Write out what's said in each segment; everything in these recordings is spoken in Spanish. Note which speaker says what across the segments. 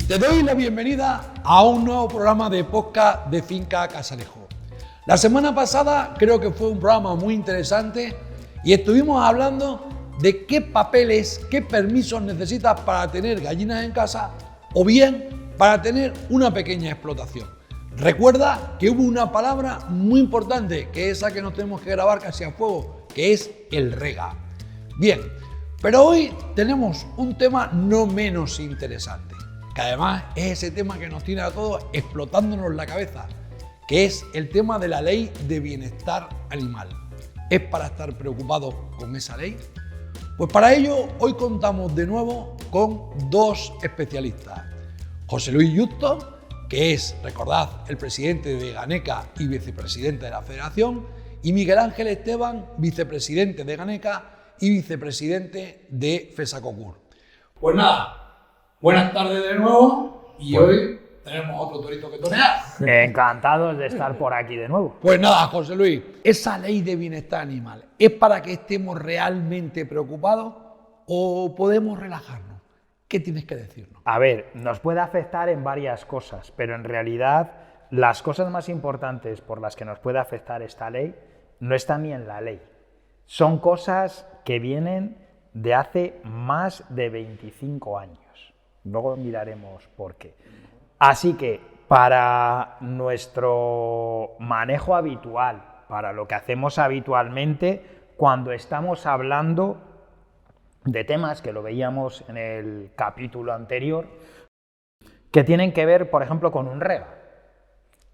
Speaker 1: Te doy la bienvenida a un nuevo programa de podcast de Finca Casalejo. La semana pasada creo que fue un programa muy interesante y estuvimos hablando de qué papeles, qué permisos necesitas para tener gallinas en casa o bien para tener una pequeña explotación. Recuerda que hubo una palabra muy importante, que es esa que nos tenemos que grabar casi a fuego, que es el rega. Bien, pero hoy tenemos un tema no menos interesante, que además es ese tema que nos tiene a todos explotándonos la cabeza, que es el tema de la ley de bienestar animal. ¿Es para estar preocupados con esa ley? Pues para ello hoy contamos de nuevo con dos especialistas. José Luis Justo, que es, recordad, el presidente de Ganeca y vicepresidente de la Federación, y Miguel Ángel Esteban, vicepresidente de Ganeca y vicepresidente de FESACOCUR. Pues nada, buenas tardes de nuevo y hoy tenemos otro torito que torear.
Speaker 2: Encantados de estar por aquí de nuevo.
Speaker 1: Pues nada, José Luis, esa ley de bienestar animal, ¿es para que estemos realmente preocupados o podemos relajarnos? ¿Qué tienes que decirnos?
Speaker 2: A ver, nos puede afectar en varias cosas, pero en realidad las cosas más importantes por las que nos puede afectar esta ley no están ni en la ley. Son cosas que vienen de hace más de 25 años. Luego miraremos por qué. Así que para nuestro manejo habitual, para lo que hacemos habitualmente cuando estamos hablando de temas que lo veíamos en el capítulo anterior, que tienen que ver, por ejemplo, con un rega.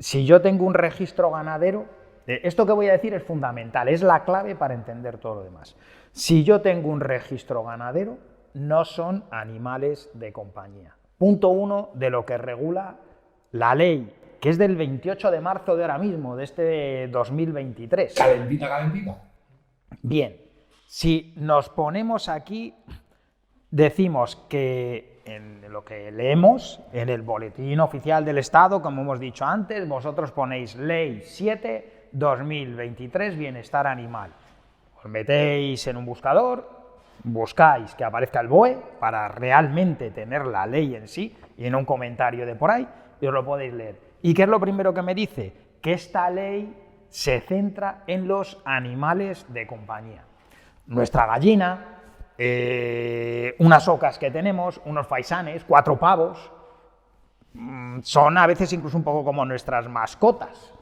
Speaker 2: Si yo tengo un registro ganadero, esto que voy a decir es fundamental, es la clave para entender todo lo demás. Si yo tengo un registro ganadero, no son animales de compañía. Punto 1 de lo que regula la ley, que es del 28 de marzo de ahora mismo, de este 2023.
Speaker 1: Calentita, calentita.
Speaker 2: Bien, si nos ponemos aquí, decimos que en lo que leemos, en el Boletín Oficial del Estado, como hemos dicho antes, vosotros ponéis Ley 7/2023, Bienestar Animal. Os metéis en un buscador, buscáis que aparezca el BOE para realmente tener la ley en sí y en un comentario de por ahí, y os lo podéis leer. ¿Y qué es lo primero que me dice? Que esta ley se centra en los animales de compañía. Nuestra gallina, unas ocas que tenemos, unos faisanes, 4 pavos, son a veces incluso un poco como nuestras mascotas,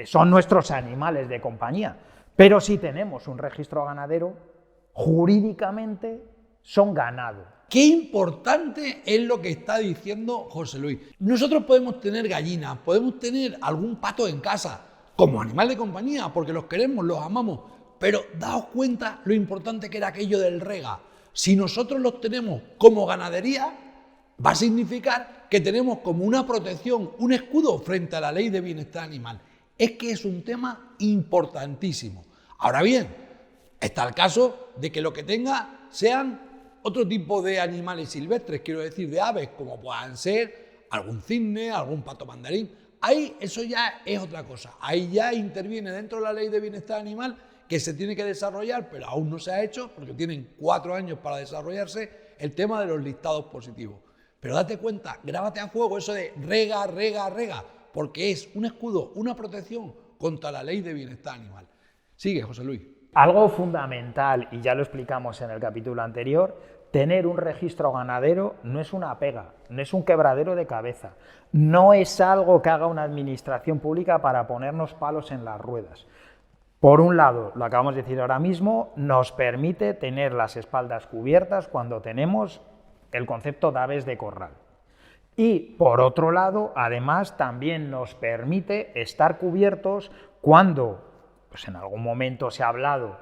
Speaker 2: son nuestros animales de compañía. Pero si tenemos un registro ganadero, jurídicamente son ganado.
Speaker 1: Qué importante es lo que está diciendo José Luis. Nosotros podemos tener gallinas, podemos tener algún pato en casa, como animal de compañía, porque los queremos, los amamos, pero daos cuenta lo importante que era aquello del rega. Si nosotros los tenemos como ganadería, va a significar que tenemos como una protección, un escudo frente a la ley de bienestar animal. Es que es un tema importantísimo. Ahora bien, está el caso de que lo que tenga sean otro tipo de animales silvestres, quiero decir, de aves, como puedan ser algún cisne, algún pato mandarín. Ahí eso ya es otra cosa. Ahí ya interviene dentro de la ley de bienestar animal que se tiene que desarrollar, pero aún no se ha hecho porque tienen 4 años para desarrollarse el tema de los listados positivos. Pero date cuenta, grábate a fuego eso de rega, rega, rega, porque es un escudo, una protección contra la ley de bienestar animal. Sigue, José Luis.
Speaker 2: Algo fundamental, y ya lo explicamos en el capítulo anterior, tener un registro ganadero no es una pega, no es un quebradero de cabeza, no es algo que haga una administración pública para ponernos palos en las ruedas. Por un lado, lo acabamos de decir ahora mismo, nos permite tener las espaldas cubiertas cuando tenemos el concepto de aves de corral. Y por otro lado, además, también nos permite estar cubiertos cuando, pues en algún momento se ha hablado,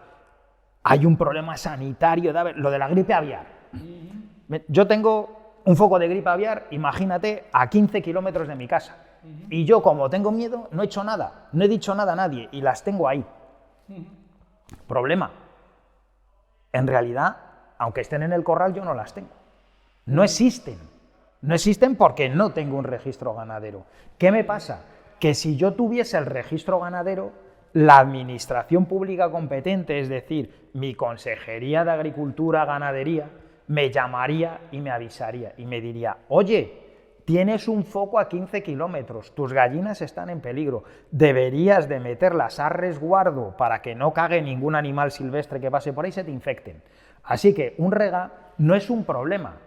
Speaker 2: hay un problema sanitario, lo de la gripe aviar. Yo tengo un foco de gripe aviar, imagínate, a 15 kilómetros de mi casa. Y yo, como tengo miedo, no he hecho nada, no he dicho nada a nadie y las tengo ahí. Problema. En realidad, aunque estén en el corral, yo no las tengo. No existen. No existen porque no tengo un registro ganadero. ¿Qué me pasa? Que si yo tuviese el registro ganadero, la administración pública competente, es decir, mi Consejería de Agricultura, Ganadería, me llamaría y me avisaría y me diría: oye, tienes un foco a 15 kilómetros, tus gallinas están en peligro, deberías de meterlas a resguardo para que no cague ningún animal silvestre que pase por ahí y se te infecten. Así que un rega no es un problema,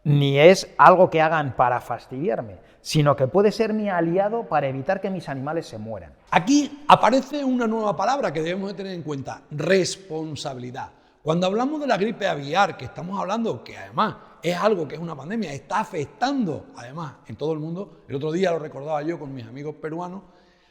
Speaker 2: ni es algo que hagan para fastidiarme, sino que puede ser mi aliado para evitar que mis animales se mueran.
Speaker 1: Aquí aparece una nueva palabra que debemos de tener en cuenta: responsabilidad. Cuando hablamos de la gripe aviar, que estamos hablando que además es algo que es una pandemia, está afectando además en todo el mundo, el otro día lo recordaba yo con mis amigos peruanos,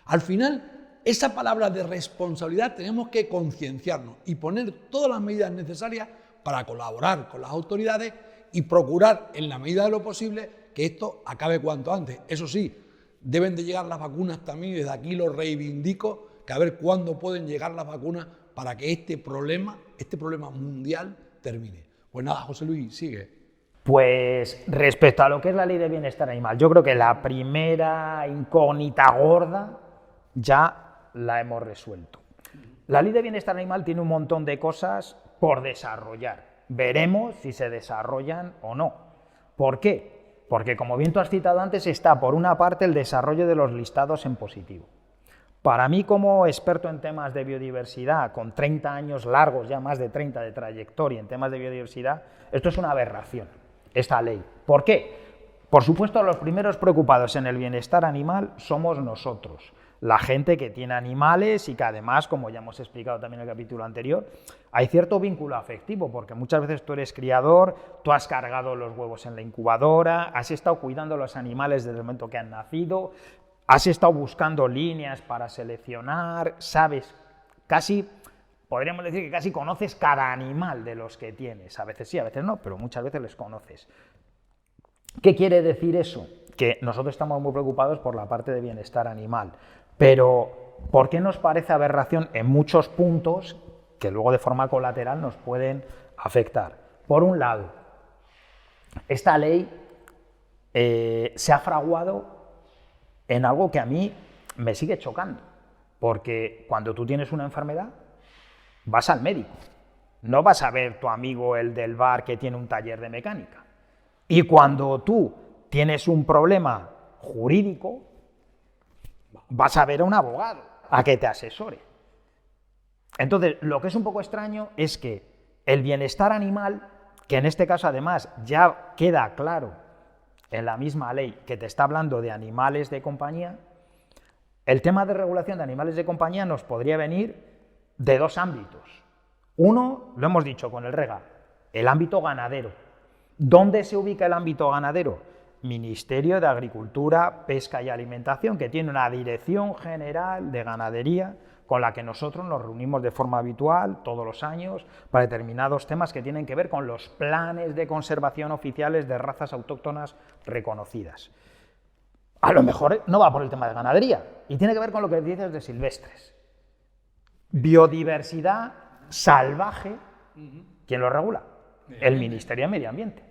Speaker 1: al final esa palabra de responsabilidad tenemos que concienciarnos y poner todas las medidas necesarias para colaborar con las autoridades y procurar en la medida de lo posible que esto acabe cuanto antes. Eso sí, deben de llegar las vacunas también, y desde aquí lo reivindico, que a ver cuándo pueden llegar las vacunas para que este problema mundial termine. Pues nada, José Luis, sigue.
Speaker 2: Pues respecto a lo que es la ley de bienestar animal, yo creo que la primera incógnita gorda ya la hemos resuelto. La ley de bienestar animal tiene un montón de cosas por desarrollar. Veremos si se desarrollan o no. ¿Por qué? Porque, como bien tú has citado antes, está por una parte el desarrollo de los listados en positivo. Para mí, como experto en temas de biodiversidad, con 30 años largos, ya más de 30 de trayectoria en temas de biodiversidad, esto es una aberración, esta ley. ¿Por qué? Por supuesto, los primeros preocupados en el bienestar animal somos nosotros, la gente que tiene animales y que además, como ya hemos explicado también en el capítulo anterior, hay cierto vínculo afectivo, porque muchas veces tú eres criador, tú has cargado los huevos en la incubadora, has estado cuidando a los animales desde el momento que han nacido, has estado buscando líneas para seleccionar, sabes, casi, podríamos decir que casi conoces cada animal de los que tienes. A veces sí, a veces no, pero muchas veces les conoces. ¿Qué quiere decir eso? Que nosotros estamos muy preocupados por la parte de bienestar animal, pero ¿por qué nos parece aberración en muchos puntos que luego de forma colateral nos pueden afectar? Por un lado, esta ley se ha fraguado en algo que a mí me sigue chocando, porque cuando tú tienes una enfermedad, vas al médico, no vas a ver tu amigo el del bar que tiene un taller de mecánica. Y cuando tú tienes un problema jurídico, vas a ver a un abogado a que te asesore. Entonces, lo que es un poco extraño es que el bienestar animal, que en este caso además ya queda claro en la misma ley que te está hablando de animales de compañía, el tema de regulación de animales de compañía nos podría venir de dos ámbitos. Uno, lo hemos dicho con el rega, el ámbito ganadero. ¿Dónde se ubica el ámbito ganadero? Ministerio de Agricultura, Pesca y Alimentación, que tiene una Dirección General de Ganadería con la que nosotros nos reunimos de forma habitual todos los años para determinados temas que tienen que ver con los planes de conservación oficiales de razas autóctonas reconocidas. A lo mejor no va por el tema de ganadería y tiene que ver con lo que dices de silvestres. Biodiversidad salvaje, ¿quién lo regula? El Ministerio de Medio Ambiente.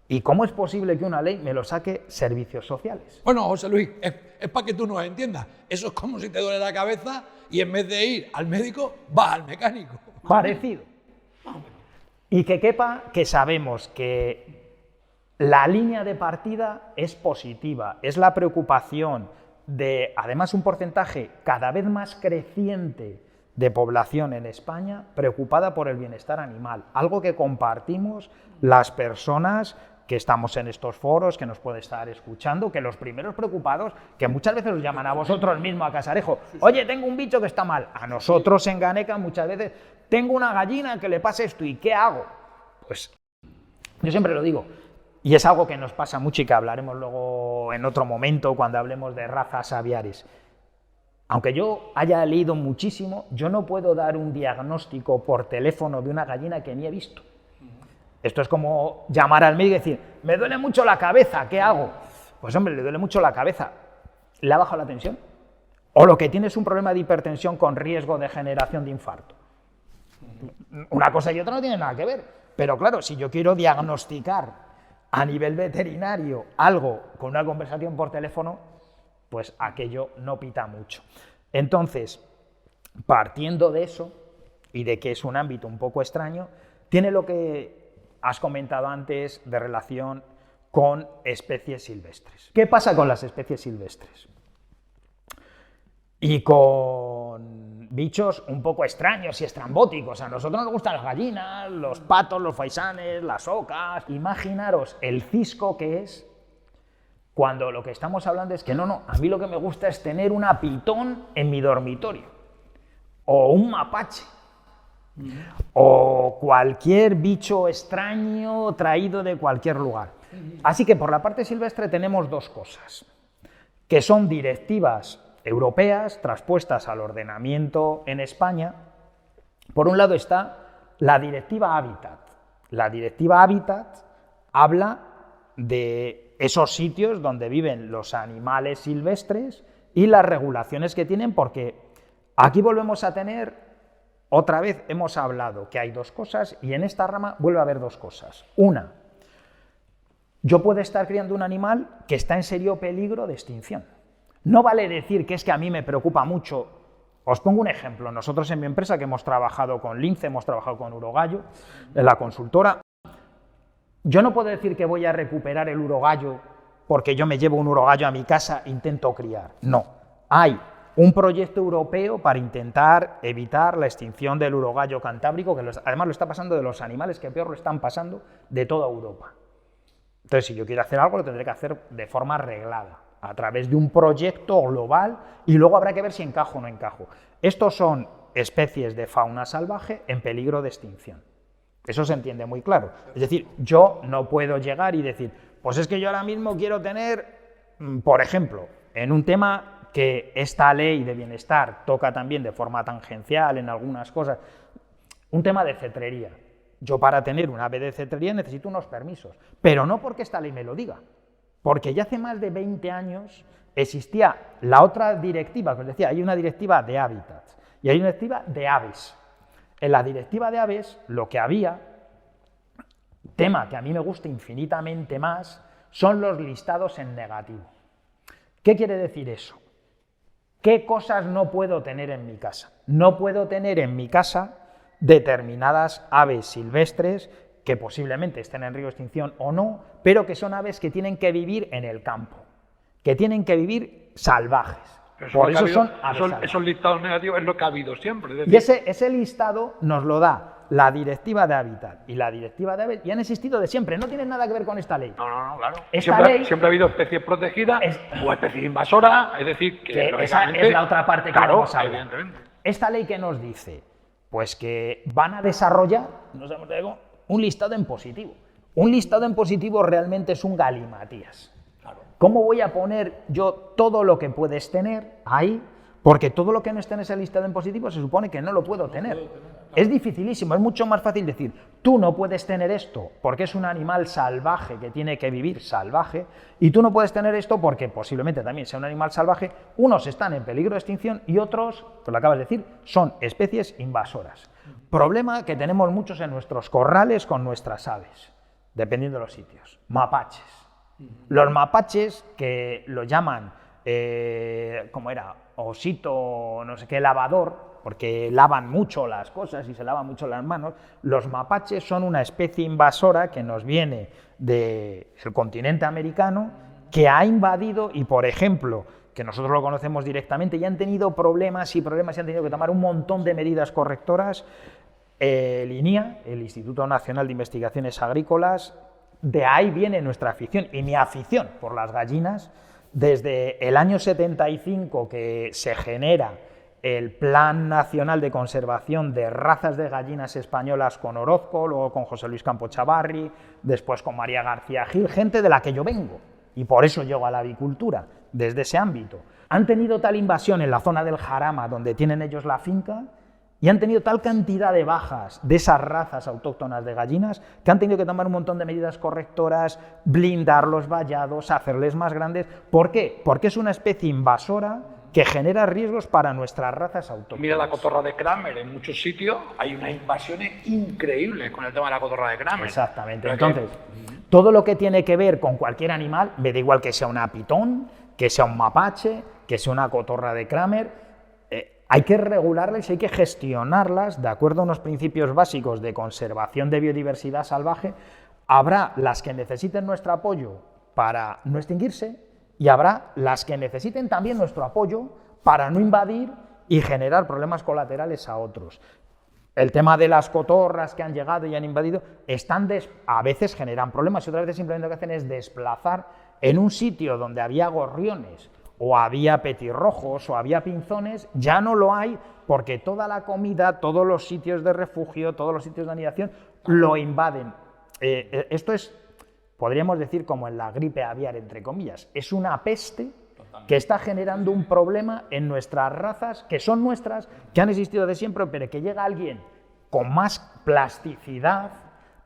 Speaker 2: ¿Y cómo es posible que una ley me lo saque servicios sociales?
Speaker 1: Bueno, José Luis, es para que tú nos entiendas. Eso es como si te duele la cabeza y en vez de ir al médico, vas al mecánico.
Speaker 2: Parecido. Y que quepa que sabemos que la línea de partida es positiva, es la preocupación de, además, un porcentaje cada vez más creciente de población en España preocupada por el bienestar animal, algo que compartimos las personas que estamos en estos foros, que nos puede estar escuchando, que los primeros preocupados, que muchas veces os llaman a vosotros mismos a Casarejo, oye, tengo un bicho que está mal, a nosotros en Ganeca muchas veces, tengo una gallina que le pasa esto, ¿y qué hago? Pues yo siempre lo digo, y es algo que nos pasa mucho y que hablaremos luego en otro momento cuando hablemos de razas aviares. Aunque yo haya leído muchísimo, yo no puedo dar un diagnóstico por teléfono de una gallina que ni he visto. Esto es como llamar al médico y decir, me duele mucho la cabeza, ¿qué hago? Pues hombre, le duele mucho la cabeza, ¿le ha bajado la tensión? O lo que tiene es un problema de hipertensión con riesgo de generación de infarto. Una cosa y otra no tienen nada que ver, pero claro, si yo quiero diagnosticar a nivel veterinario algo con una conversación por teléfono, pues aquello no pita mucho. Entonces, partiendo de eso, y de que es un ámbito un poco extraño, tiene lo que has comentado antes de relación con especies silvestres. ¿Qué pasa con las especies silvestres? Y con bichos un poco extraños y estrambóticos. A nosotros nos gustan las gallinas, los patos, los faisanes, las ocas. Imaginaros el cisco que es cuando lo que estamos hablando es que no, a mí lo que me gusta es tener una pitón en mi dormitorio, o un mapache, o cualquier bicho extraño traído de cualquier lugar. Así que por la parte silvestre tenemos dos cosas, que son directivas europeas transpuestas al ordenamiento en España. Por un lado está la Directiva Hábitat. La Directiva Hábitat habla de esos sitios donde viven los animales silvestres y las regulaciones que tienen, porque aquí volvemos a tener, otra vez hemos hablado que hay dos cosas y en esta rama vuelve a haber dos cosas. Una, yo puedo estar criando un animal que está en serio peligro de extinción. No vale decir que es que a mí me preocupa mucho. Os pongo un ejemplo. Nosotros en mi empresa, que hemos trabajado con Lince, hemos trabajado con Urogallo, en la consultora, yo no puedo decir que voy a recuperar el urogallo porque yo me llevo un urogallo a mi casa e intento criar. No. Hay un proyecto europeo para intentar evitar la extinción del urogallo cantábrico, que además lo está pasando de los animales que peor lo están pasando de toda Europa. Entonces, si yo quiero hacer algo, lo tendré que hacer de forma reglada, a través de un proyecto global, y luego habrá que ver si encajo o no encajo. Estos son especies de fauna salvaje en peligro de extinción. Eso se entiende muy claro. Es decir, yo no puedo llegar y decir, pues es que yo ahora mismo quiero tener, por ejemplo, en un tema que esta ley de bienestar toca también de forma tangencial en algunas cosas, un tema de cetrería. Yo para tener un ave de cetrería necesito unos permisos, pero no porque esta ley me lo diga, porque ya hace más de 20 años existía la otra directiva, que os decía, hay una directiva de hábitats y hay una directiva de aves. En la directiva de aves lo que había, tema que a mí me gusta infinitamente más, son los listados en negativo. ¿Qué quiere decir eso? ¿Qué cosas no puedo tener en mi casa? No puedo tener en mi casa determinadas aves silvestres que posiblemente estén en riesgo de extinción o no, pero que son aves que tienen que vivir en el campo, que tienen que vivir salvajes. Por eso son aves salvajes.
Speaker 1: Esos listados negativos es lo que ha habido siempre. Es decir,
Speaker 2: y ese listado nos lo da la Directiva de Hábitat y la Directiva de Aves, y han existido de siempre, no tienen nada que ver con esta ley.
Speaker 1: No, claro.
Speaker 2: Esta
Speaker 1: Siempre ha habido especies protegidas o especies invasoras, es decir, que
Speaker 2: esa es la otra parte que vamos a hablar.
Speaker 1: Evidentemente.
Speaker 2: Esta ley que nos dice, pues que van a desarrollar, un listado en positivo. Un listado en positivo realmente es un galimatías.
Speaker 1: Claro.
Speaker 2: ¿Cómo voy a poner yo todo lo que puedes tener ahí? Porque todo lo que no esté en ese listado en positivo se supone que no lo puedo tener. Es dificilísimo, es mucho más fácil decir, tú no puedes tener esto porque es un animal salvaje que tiene que vivir salvaje, y tú no puedes tener esto porque posiblemente también sea un animal salvaje. Unos están en peligro de extinción y otros, pues lo acabas de decir, son especies invasoras. Problema que tenemos muchos en nuestros corrales con nuestras aves, dependiendo de los sitios. Mapaches. Los mapaches, que lo llaman, ¿cómo era? Osito, no sé qué, lavador, porque lavan mucho las cosas y se lavan mucho las manos. Los mapaches son una especie invasora que nos viene del continente americano, que ha invadido y, por ejemplo, que nosotros lo conocemos directamente, y han tenido problemas y han tenido que tomar un montón de medidas correctoras. El INIA, el Instituto Nacional de Investigaciones Agrícolas, de ahí viene nuestra afición y mi afición por las gallinas. Desde el año 75 que se genera el Plan Nacional de Conservación de Razas de Gallinas Españolas con Orozco, luego con José Luis Campo Chavarri, después con María García Gil, gente de la que yo vengo, y por eso llego a la avicultura, desde ese ámbito. Han tenido tal invasión en la zona del Jarama, donde tienen ellos la finca, y han tenido tal cantidad de bajas de esas razas autóctonas de gallinas que han tenido que tomar un montón de medidas correctoras, blindar los vallados, hacerles más grandes. ¿Por qué? Porque es una especie invasora que genera riesgos para nuestras razas autóctonas.
Speaker 1: Mira la cotorra de Kramer, en muchos sitios hay unas invasiones increíbles con el tema de la cotorra de Kramer.
Speaker 2: Exactamente. Entonces, todo lo que tiene que ver con cualquier animal, me da igual que sea una pitón, que sea un mapache, que sea una cotorra de Kramer, hay que regularlas y hay que gestionarlas de acuerdo a unos principios básicos de conservación de biodiversidad salvaje, Habrá las que necesiten nuestro apoyo para no extinguirse y habrá las que necesiten también nuestro apoyo para no invadir y generar problemas colaterales a otros. El tema de las cotorras que han llegado y han invadido, a veces generan problemas y otras veces simplemente lo que hacen es desplazar en un sitio donde había gorriones o había petirrojos o había pinzones, ya no lo hay porque toda la comida, todos los sitios de refugio, todos los sitios de anidación lo invaden. Esto es, podríamos decir, como en la gripe aviar, entre comillas, es una peste que está generando un problema en nuestras razas, que son nuestras, que han existido de siempre, pero que llega alguien con más plasticidad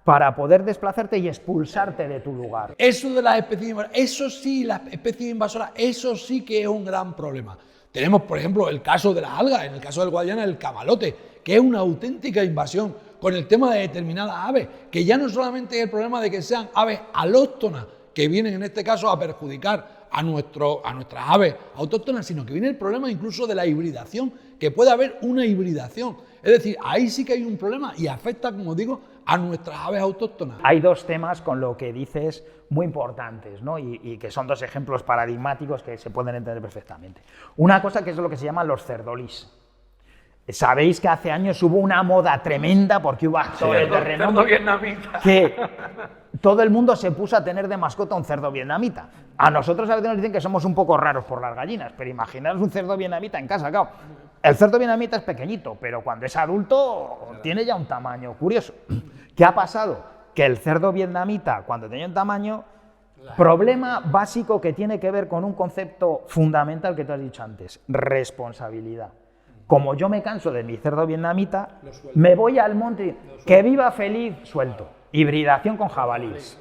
Speaker 2: para poder desplazarte y expulsarte de tu lugar.
Speaker 1: Eso de las especies invasoras, eso sí, las especies invasoras, eso sí que es un gran problema. Tenemos, por ejemplo, el caso de las algas, en el caso del Guadiana, el camalote, que es una auténtica invasión con el tema de determinadas aves, que ya no solamente es el problema de que sean aves alóctonas, que vienen en este caso a perjudicar a nuestras aves autóctonas, sino que viene el problema incluso de la hibridación, que puede haber una hibridación. Es decir, ahí sí que hay un problema y afecta, como digo, a nuestras aves autóctonas.
Speaker 2: Hay dos temas con lo que dices muy importantes, ¿no? y que son dos ejemplos paradigmáticos que se pueden entender perfectamente. Una cosa que es lo que se llaman los cerdolís. Sabéis que hace años hubo una moda tremenda porque hubo actores de renombre que todo el mundo se puso a tener de mascota un cerdo vietnamita. A nosotros a veces nos dicen que somos un poco raros por las gallinas, pero imaginaros un cerdo vietnamita en casa, claro. El cerdo vietnamita es pequeñito, pero cuando es adulto tiene ya un tamaño curioso. ¿Qué ha pasado? Que el cerdo vietnamita, cuando tenía un tamaño, problema básico que tiene que ver con un concepto fundamental que tú has dicho antes, responsabilidad. Como yo me canso de mi cerdo vietnamita, me voy al monte, que viva feliz, suelto. Hibridación con jabalíes.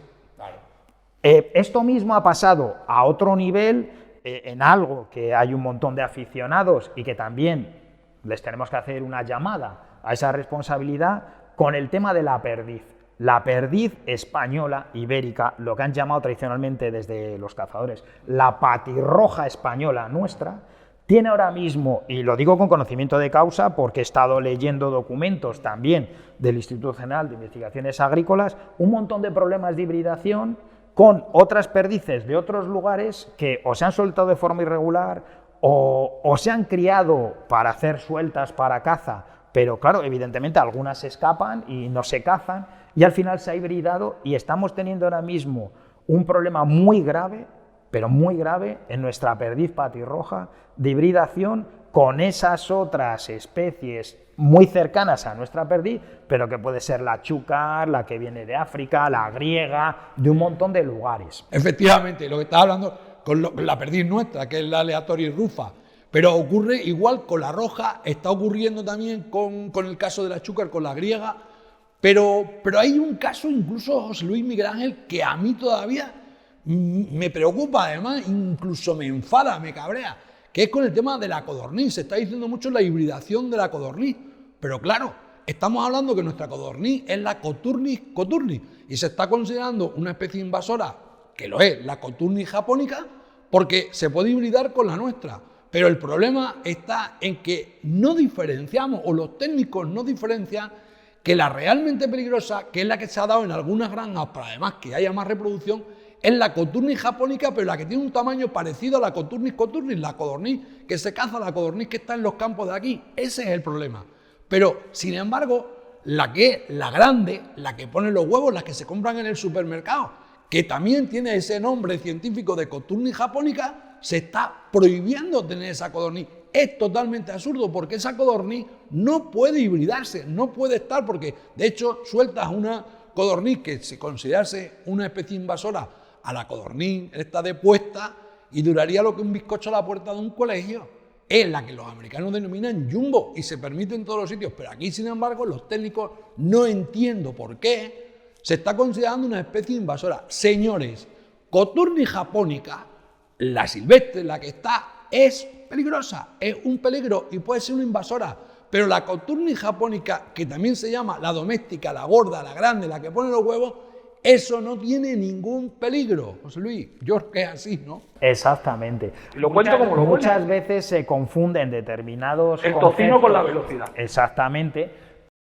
Speaker 2: Esto mismo ha pasado a otro nivel, en algo que hay un montón de aficionados y que también les tenemos que hacer una llamada a esa responsabilidad con el tema de la perdiz. La perdiz española, ibérica, lo que han llamado tradicionalmente desde los cazadores, la patirroja española nuestra, tiene ahora mismo, y lo digo con conocimiento de causa porque he estado leyendo documentos también del Instituto General de Investigaciones Agrícolas, un montón de problemas de hibridación con otras perdices de otros lugares que o se han soltado de forma irregular o se han criado para hacer sueltas para caza, pero claro, evidentemente algunas se escapan y no se cazan y al final se ha hibridado y estamos teniendo ahora mismo un problema muy grave, pero muy grave, en nuestra perdiz patirroja de hibridación con esas otras especies muy cercanas a nuestra perdiz, pero que puede ser la chúcar, la que viene de África, la griega, de un montón de lugares.
Speaker 1: Efectivamente, lo que estás hablando con la perdiz nuestra, que es la aleatoria rufa, pero ocurre igual con la roja, está ocurriendo también con el caso de la chúcar, con la griega, pero hay un caso incluso, José Luis Miguel Ángel, que a mí todavía me preocupa, además, incluso me enfada, me cabrea, que es con el tema de la codorniz. Se está diciendo mucho la hibridación de la codorniz, pero claro, estamos hablando que nuestra codorniz es la Coturnix coturnis y se está considerando una especie invasora, que lo es, la Coturnix japonica, porque se puede hibridar con la nuestra. Pero el problema está en que no diferenciamos, o los técnicos no diferencian, que la realmente peligrosa, que es la que se ha dado en algunas granjas para además que haya más reproducción, es la Coturnix japonica, pero la que tiene un tamaño parecido a la Coturnix coturnis, la codorniz que se caza, la codorniz que está en los campos de aquí. Ese es el problema. Pero, sin embargo, la que es la grande, la que pone los huevos, las que se compran en el supermercado, que también tiene ese nombre científico de Coturnix japonica, se está prohibiendo tener esa codorniz. Es totalmente absurdo porque esa codorniz no puede hibridarse, no puede estar, porque de hecho sueltas una codorniz que se considerase una especie invasora a la codorniz esta de puesta y duraría lo que un bizcocho a la puerta de un colegio. Es la que los americanos denominan jumbo y se permite en todos los sitios, pero aquí, sin embargo, los técnicos no entiendo por qué se está considerando una especie invasora. Señores, Coturnix japonica, la silvestre, la que está, es peligrosa, es un peligro y puede ser una invasora, pero la Coturnix japonica, que también se llama la doméstica, la gorda, la grande, la que pone los huevos, eso no tiene ningún peligro. José Luis, yo creo que es así, ¿no?
Speaker 2: Exactamente.
Speaker 3: Lo cuento como lo
Speaker 2: Muchas veces se confunden determinados
Speaker 3: el tocino con la velocidad.
Speaker 2: Exactamente.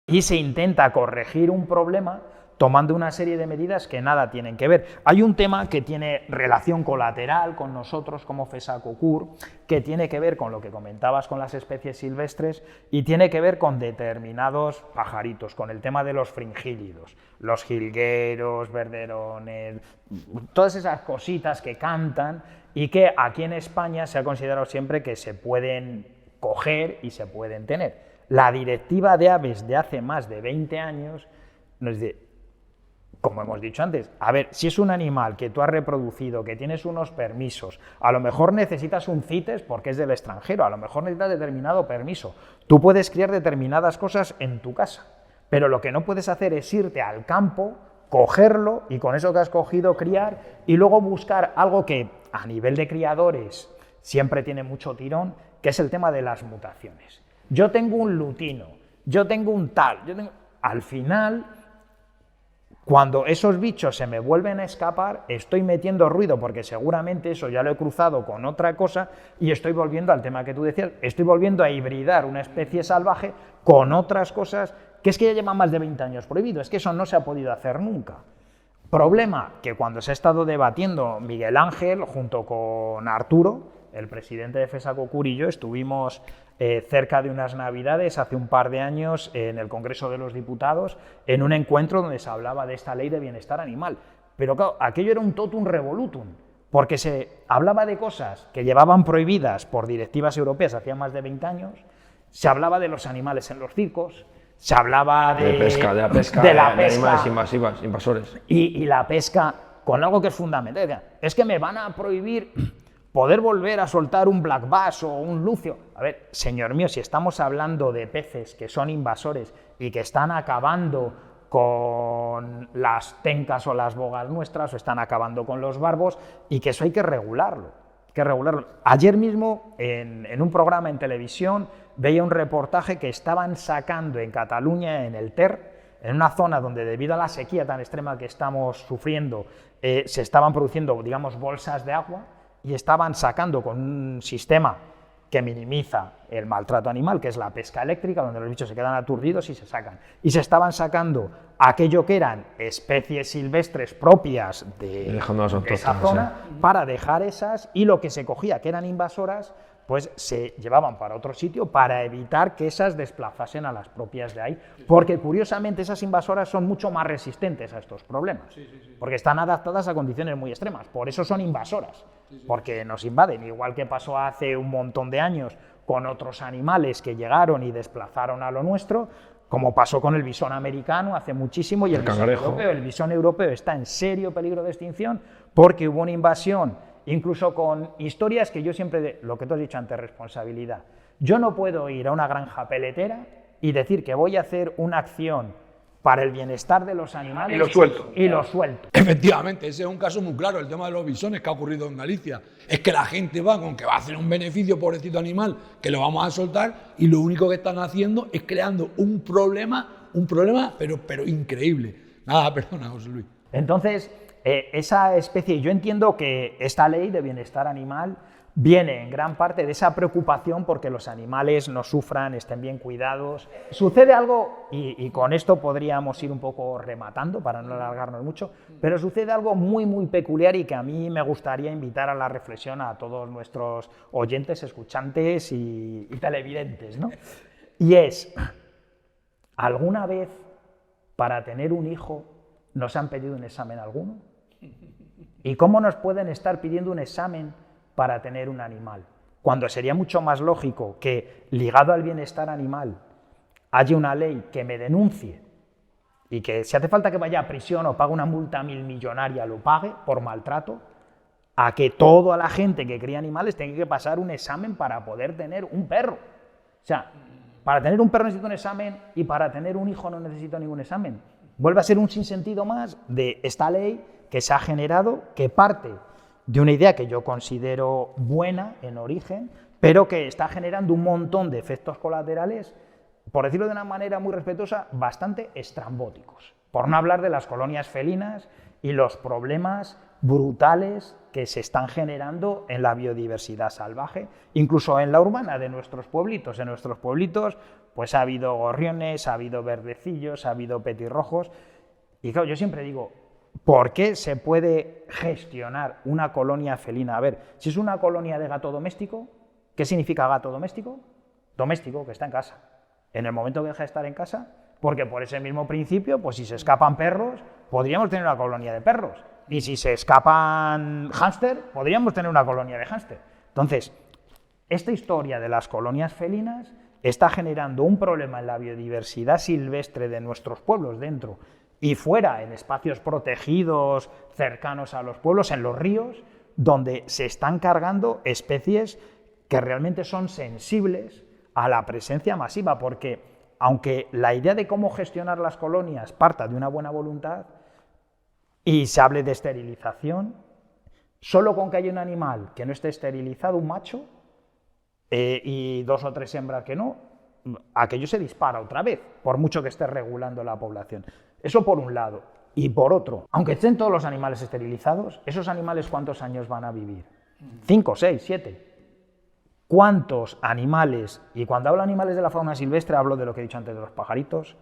Speaker 2: Y se intenta corregir un problema tomando una serie de medidas que nada tienen que ver. Hay un tema que tiene relación colateral con nosotros como FESACOCUR, que tiene que ver con lo que comentabas con las especies silvestres y tiene que ver con determinados pajaritos, con el tema de los fringílidos, los jilgueros, verderones, todas esas cositas que cantan y que aquí en España se ha considerado siempre que se pueden coger y se pueden tener. La directiva de aves de hace más de 20 años nos dice, como hemos dicho antes, a ver, si es un animal que tú has reproducido, que tienes unos permisos, a lo mejor necesitas un CITES porque es del extranjero, a lo mejor necesitas determinado permiso. Tú puedes criar determinadas cosas en tu casa, pero lo que no puedes hacer es irte al campo, cogerlo y con eso que has cogido criar y luego buscar algo que a nivel de criadores siempre tiene mucho tirón, que es el tema de las mutaciones. Yo tengo un lutino, yo tengo un tal, al final, cuando esos bichos se me vuelven a escapar, estoy metiendo ruido porque seguramente eso ya lo he cruzado con otra cosa y estoy volviendo al tema que tú decías, estoy volviendo a hibridar una especie salvaje con otras cosas que es que ya llevan más de 20 años prohibido, es que eso no se ha podido hacer nunca. Problema que cuando se ha estado debatiendo Miguel Ángel junto con Arturo, el presidente de FESACOCUR y yo, estuvimos cerca de unas Navidades, hace un par de años, en el Congreso de los Diputados, en un encuentro donde se hablaba de esta ley de bienestar animal. Pero claro, aquello era un totum revolutum, porque se hablaba de cosas que llevaban prohibidas por directivas europeas hacía más de 20 años, se hablaba de los animales en los circos, se hablaba de
Speaker 3: la pesca de animales invasores.
Speaker 2: Y la pesca con algo que es fundamental. Es que me van a prohibir poder volver a soltar un black bass o un lucio. A ver, señor mío, si estamos hablando de peces que son invasores y que están acabando con las tencas o las bogas nuestras, o están acabando con los barbos, y que eso hay que regularlo. Ayer mismo, en un programa en televisión, veía un reportaje que estaban sacando en Cataluña, en el Ter, en una zona donde debido a la sequía tan extrema que estamos sufriendo, se estaban produciendo, digamos, bolsas de agua, y estaban sacando con un sistema que minimiza el maltrato animal, que es la pesca eléctrica, donde los bichos se quedan aturdidos y se sacan. Y se estaban sacando aquello que eran especies silvestres propias de esa zona, para dejar esas, y lo que se cogía, que eran invasoras, pues se llevaban para otro sitio para evitar que esas desplazasen a las propias de ahí, porque curiosamente esas invasoras son mucho más resistentes a estos problemas, porque están adaptadas a condiciones muy extremas, por eso son invasoras, porque nos invaden, igual que pasó hace un montón de años con otros animales que llegaron y desplazaron a lo nuestro, como pasó con el bisón americano hace muchísimo, y el bisón europeo está en serio peligro de extinción porque hubo una invasión, incluso con historias que yo siempre, lo que tú has dicho antes, responsabilidad. Yo no puedo ir a una granja peletera y decir que voy a hacer una acción para el bienestar de los animales y lo suelto.
Speaker 1: Efectivamente, ese es un caso muy claro, el tema de los bisones que ha ocurrido en Galicia. Es que la gente va con que va a hacer un beneficio, pobrecito animal, que lo vamos a soltar, y lo único que están haciendo es creando un problema, pero increíble. Nada, perdona, José Luis.
Speaker 2: Entonces, esa especie, yo entiendo que esta ley de bienestar animal viene en gran parte de esa preocupación porque los animales no sufran, estén bien cuidados. Sucede algo, y con esto podríamos ir un poco rematando para no alargarnos mucho, pero sucede algo muy, muy peculiar y que a mí me gustaría invitar a la reflexión a todos nuestros oyentes, escuchantes y televidentes, ¿no? Y es, ¿alguna vez para tener un hijo nos han pedido un examen alguno? ¿Y cómo nos pueden estar pidiendo un examen para tener un animal? Cuando sería mucho más lógico que, ligado al bienestar animal, haya una ley que me denuncie y que, si hace falta que vaya a prisión o pague una multa millonaria, lo pague por maltrato, a que toda la gente que cría animales tenga que pasar un examen para poder tener un perro. O sea, para tener un perro necesito un examen y para tener un hijo no necesito ningún examen. Vuelve a ser un sinsentido más de esta ley que se ha generado, que parte de una idea que yo considero buena en origen, pero que está generando un montón de efectos colaterales, por decirlo de una manera muy respetuosa, bastante estrambóticos. Por no hablar de las colonias felinas y los problemas brutales que se están generando en la biodiversidad salvaje, incluso en la urbana de nuestros pueblitos. En nuestros pueblitos pues ha habido gorriones, ha habido verdecillos, ha habido petirrojos, Y claro, yo siempre digo, ¿por qué se puede gestionar una colonia felina? A ver, si es una colonia de gato doméstico, ¿qué significa gato doméstico? Doméstico, que está en casa. En el momento que deja de estar en casa, porque por ese mismo principio, pues si se escapan perros, podríamos tener una colonia de perros. Y si se escapan hámster, podríamos tener una colonia de hámster. Entonces, esta historia de las colonias felinas está generando un problema en la biodiversidad silvestre de nuestros pueblos dentro y fuera, en espacios protegidos, cercanos a los pueblos, en los ríos, donde se están cargando especies que realmente son sensibles a la presencia masiva, porque aunque la idea de cómo gestionar las colonias parta de una buena voluntad y se hable de esterilización, solo con que haya un animal que no esté esterilizado, un macho, y 2 o 3 hembras que no, aquello se dispara otra vez, por mucho que esté regulando la población. Eso por un lado. Y por otro, aunque estén todos los animales esterilizados, ¿esos animales cuántos años van a vivir? 5, 6, 7. ¿Cuántos animales? Y cuando hablo de animales de la fauna silvestre, hablo de lo que he dicho antes de los pajaritos,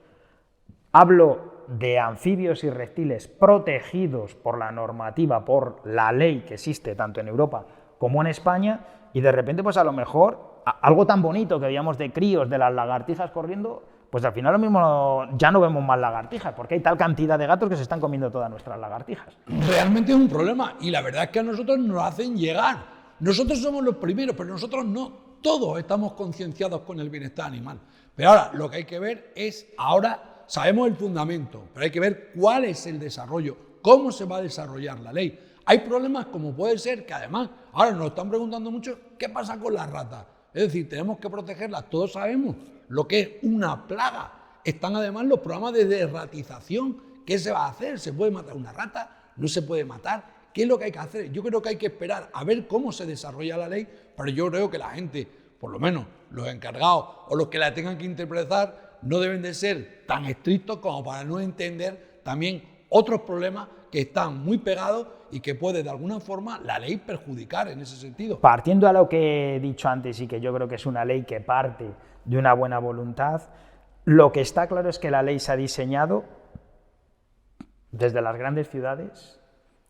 Speaker 2: hablo de anfibios y reptiles protegidos por la normativa, por la ley que existe tanto en Europa como en España, y de repente, pues a lo mejor, algo tan bonito que veíamos de críos de las lagartijas corriendo, pues al final lo mismo ya no vemos más lagartijas, porque hay tal cantidad de gatos que se están comiendo todas nuestras lagartijas.
Speaker 1: Realmente es un problema, y la verdad es que a nosotros nos hacen llegar. Nosotros somos los primeros, pero nosotros no. Todos estamos concienciados con el bienestar animal. Pero ahora, lo que hay que ver es, ahora sabemos el fundamento, pero hay que ver cuál es el desarrollo, cómo se va a desarrollar la ley. Hay problemas como puede ser que además, ahora nos están preguntando mucho, ¿qué pasa con las ratas? Es decir, tenemos que protegerlas, todos sabemos lo que es una plaga. Están además los programas de desratización. ¿Qué se va a hacer? ¿Se puede matar una rata? ¿No se puede matar? ¿Qué es lo que hay que hacer? Yo creo que hay que esperar a ver cómo se desarrolla la ley, pero yo creo que la gente, por lo menos los encargados o los que la tengan que interpretar, no deben de ser tan estrictos como para no entender también otros problemas que están muy pegados y que puede de alguna forma la ley perjudicar en ese sentido.
Speaker 2: Partiendo de lo que he dicho antes y que yo creo que es una ley que parte de una buena voluntad, lo que está claro es que la ley se ha diseñado desde las grandes ciudades,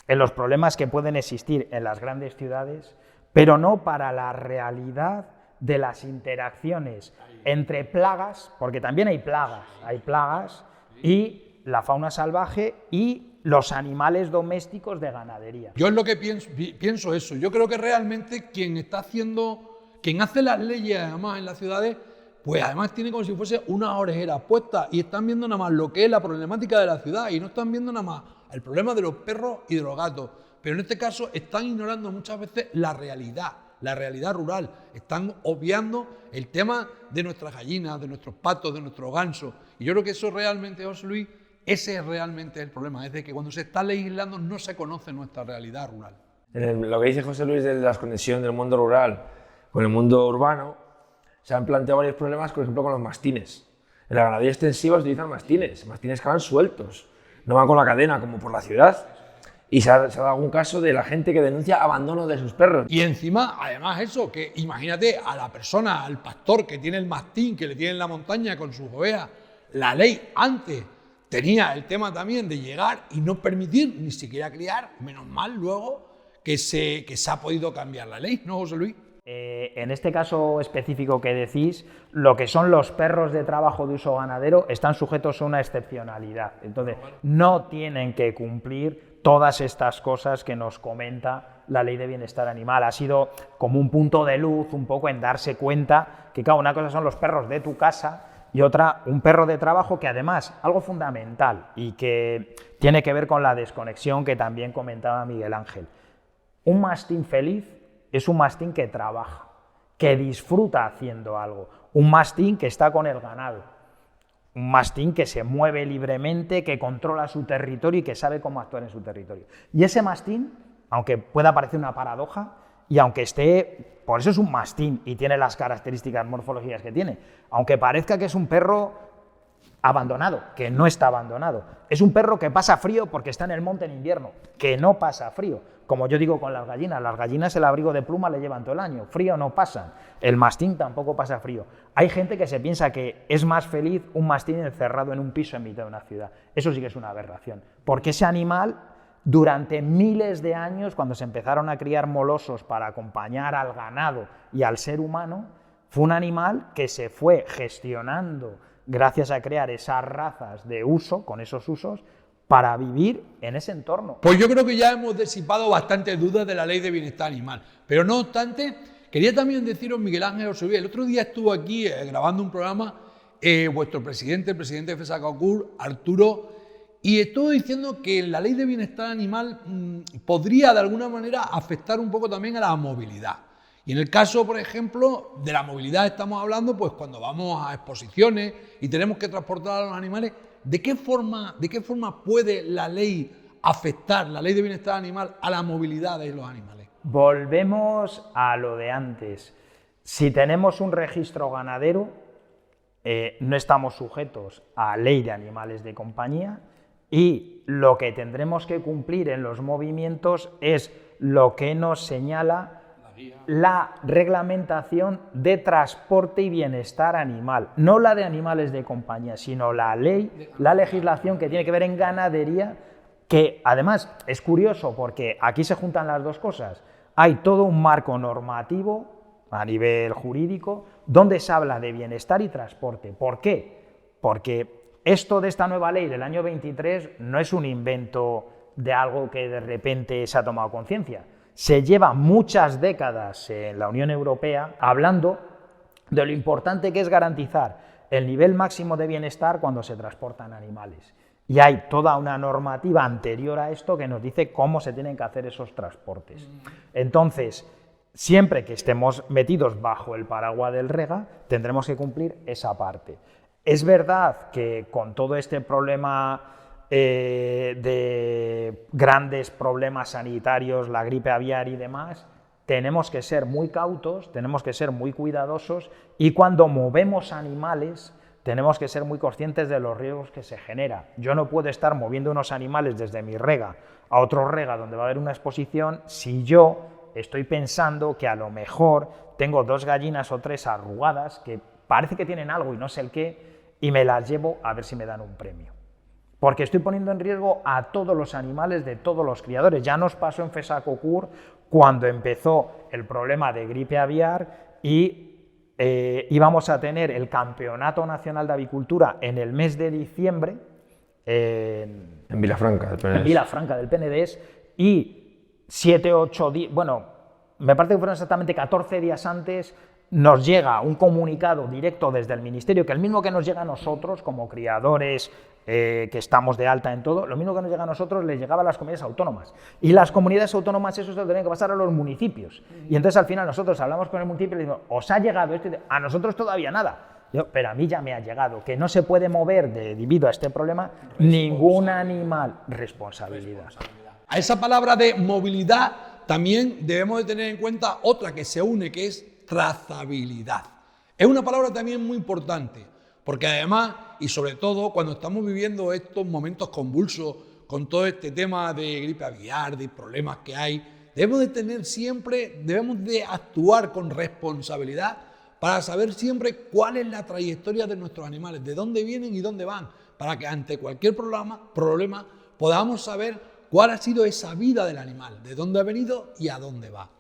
Speaker 2: en los problemas que pueden existir en las grandes ciudades, pero no para la realidad de las interacciones entre plagas, porque también hay plagas, y la fauna salvaje y los animales domésticos de ganadería.
Speaker 1: Yo es lo que pienso eso. Yo creo que realmente quien hace las leyes además en las ciudades, pues además tiene como si fuese una orejera puesta y están viendo nada más lo que es la problemática de la ciudad y no están viendo nada más el problema de los perros y de los gatos. Pero en este caso están ignorando muchas veces la realidad rural. Están obviando el tema de nuestras gallinas, de nuestros patos, de nuestros gansos. Y yo creo que eso realmente, José Luis, ese es realmente el problema. Es de que cuando se está legislando no se conoce nuestra realidad rural.
Speaker 3: Lo que dice José Luis de la desconexión del mundo rural con el mundo urbano, se han planteado varios problemas, por ejemplo, con los mastines. En la ganadería extensiva se utilizan mastines que van sueltos, no van con la cadena como por la ciudad. Y se ha dado algún caso de la gente que denuncia abandono de sus perros.
Speaker 1: Y encima, además eso, que imagínate a la persona, al pastor que tiene el mastín, que le tiene en la montaña con sus ovejas, la ley antes tenía el tema también de llegar y no permitir ni siquiera criar, menos mal luego que se ha podido cambiar la ley, ¿no, José Luis?
Speaker 2: En este caso específico que decís, lo que son los perros de trabajo de uso ganadero están sujetos a una excepcionalidad. Entonces, no tienen que cumplir todas estas cosas que nos comenta la Ley de Bienestar Animal. Ha sido como un punto de luz, un poco en darse cuenta que, claro, una cosa son los perros de tu casa y otra, un perro de trabajo que además, algo fundamental y que tiene que ver con la desconexión que también comentaba Miguel Ángel. Un mastín feliz es un mastín que trabaja, que disfruta haciendo algo, un mastín que está con el ganado, un mastín que se mueve libremente, que controla su territorio y que sabe cómo actuar en su territorio. Y ese mastín, aunque pueda parecer una paradoja, y aunque esté, por eso es un mastín y tiene las características morfológicas que tiene, aunque parezca que es un perro abandonado, que no está abandonado. Es un perro que pasa frío porque está en el monte en invierno, que no pasa frío. Como yo digo con las gallinas el abrigo de pluma le llevan todo el año, frío no pasan. El mastín tampoco pasa frío. Hay gente que se piensa que es más feliz un mastín encerrado en un piso en mitad de una ciudad. Eso sí que es una aberración, porque ese animal, durante miles de años, cuando se empezaron a criar molosos para acompañar al ganado y al ser humano, fue un animal que se fue gestionando gracias a crear esas razas de uso, con esos usos, para vivir en ese entorno.
Speaker 1: Pues yo creo que ya hemos disipado bastantes dudas de la ley de bienestar animal. Pero no obstante, quería también deciros, Miguel Ángel José Luis, el otro día estuvo aquí grabando un programa vuestro presidente, el presidente de FESACOCUR, Arturo, y estuvo diciendo que la ley de bienestar animal podría de alguna manera afectar un poco también a la movilidad. Y en el caso, por ejemplo, de la movilidad estamos hablando, pues cuando vamos a exposiciones y tenemos que transportar a los animales, ¿de qué forma puede la ley afectar, la ley de bienestar animal, a la movilidad de los animales?
Speaker 2: Volvemos a lo de antes. Si tenemos un registro ganadero, no estamos sujetos a ley de animales de compañía y lo que tendremos que cumplir en los movimientos es lo que nos señala la reglamentación de transporte y bienestar animal, no la de animales de compañía, sino la ley, la legislación que tiene que ver en ganadería, que además es curioso porque aquí se juntan las dos cosas. Hay todo un marco normativo a nivel jurídico donde se habla de bienestar y transporte. ¿Por qué? Porque esto de esta nueva ley del año 23 no es un invento de algo que de repente se ha tomado conciencia. Se lleva muchas décadas en la Unión Europea hablando de lo importante que es garantizar el nivel máximo de bienestar cuando se transportan animales. Y hay toda una normativa anterior a esto que nos dice cómo se tienen que hacer esos transportes. Entonces, siempre que estemos metidos bajo el paraguas del REGA, tendremos que cumplir esa parte. Es verdad que con todo este problema de grandes problemas sanitarios, la gripe aviar y demás, tenemos que ser muy cautos, tenemos que ser muy cuidadosos y cuando movemos animales tenemos que ser muy conscientes de los riesgos que se genera. Yo no puedo estar moviendo unos animales desde mi rega a otro rega donde va a haber una exposición si yo estoy pensando que a lo mejor tengo 2 gallinas o 3 arrugadas que parece que tienen algo y no sé el qué y me las llevo a ver si me dan un premio. Porque estoy poniendo en riesgo a todos los animales de todos los criadores. Ya nos pasó en FESACOCUR cuando empezó el problema de gripe aviar y íbamos a tener el Campeonato Nacional de Avicultura en el mes de diciembre en
Speaker 3: Vilafranca del Penedés.
Speaker 2: En Vilafranca del Penedés y 7, 8 días, bueno, me parece que fueron exactamente 14 días antes, nos llega un comunicado directo desde el Ministerio, que el mismo que nos llega a nosotros como criadores, que estamos de alta en todo, lo mismo que nos llega a nosotros les llegaba a las comunidades autónomas. Y las comunidades autónomas eso se lo tenían que pasar a los municipios. Y entonces al final nosotros hablamos con el municipio y le decimos, os ha llegado esto, a nosotros todavía nada. Pero a mí ya me ha llegado, que no se puede mover debido a este problema ningún animal. Responsabilidad.
Speaker 1: A esa palabra de movilidad también debemos de tener en cuenta otra que se une, que es trazabilidad. Es una palabra también muy importante, porque además, y sobre todo cuando estamos viviendo estos momentos convulsos con todo este tema de gripe aviar, de problemas que hay, debemos de actuar con responsabilidad para saber siempre cuál es la trayectoria de nuestros animales, de dónde vienen y dónde van, para que ante cualquier problema podamos saber cuál ha sido esa vida del animal, de dónde ha venido y a dónde va.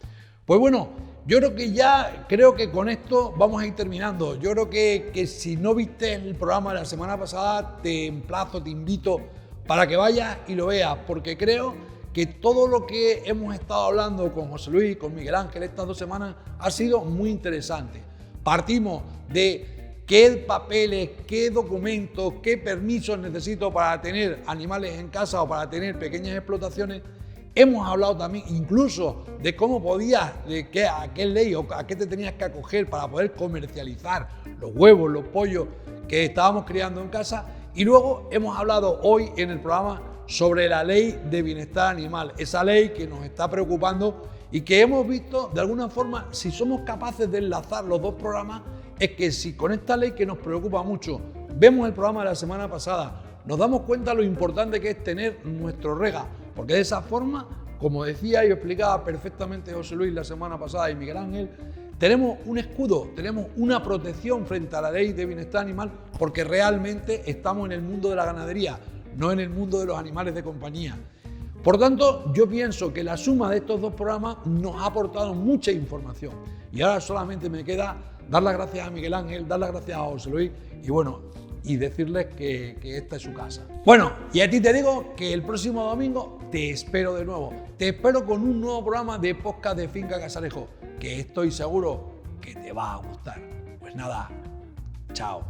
Speaker 1: Pues bueno, yo creo que con esto vamos a ir terminando. Yo creo que si no viste el programa de la semana pasada, te emplazo, te invito para que vayas y lo veas, porque creo que todo lo que hemos estado hablando con José Luis, con Miguel Ángel estas 2 semanas ha sido muy interesante. Partimos de qué papeles, qué documentos, qué permisos necesito para tener animales en casa o para tener pequeñas explotaciones. Hemos hablado también incluso de cómo podías, a qué ley o a qué te tenías que acoger para poder comercializar los huevos, los pollos que estábamos criando en casa. Y luego hemos hablado hoy en el programa sobre la ley de bienestar animal, esa ley que nos está preocupando y que hemos visto de alguna forma, si somos capaces de enlazar los 2 programas, es que si con esta ley que nos preocupa mucho vemos el programa de la semana pasada, nos damos cuenta lo importante que es tener nuestro rega, porque de esa forma, como decía y explicaba perfectamente José Luis la semana pasada y Miguel Ángel, tenemos un escudo, tenemos una protección frente a la ley de bienestar animal, porque realmente estamos en el mundo de la ganadería, no en el mundo de los animales de compañía. Por tanto, yo pienso que la suma de estos dos programas nos ha aportado mucha información. Y ahora solamente me queda dar las gracias a Miguel Ángel, dar las gracias a José Luis y bueno, y decirles que esta es su casa. Bueno, y a ti te digo que el próximo domingo te espero de nuevo. Te espero con un nuevo programa de podcast de Finca Casalejo, que estoy seguro que te va a gustar. Pues nada, chao.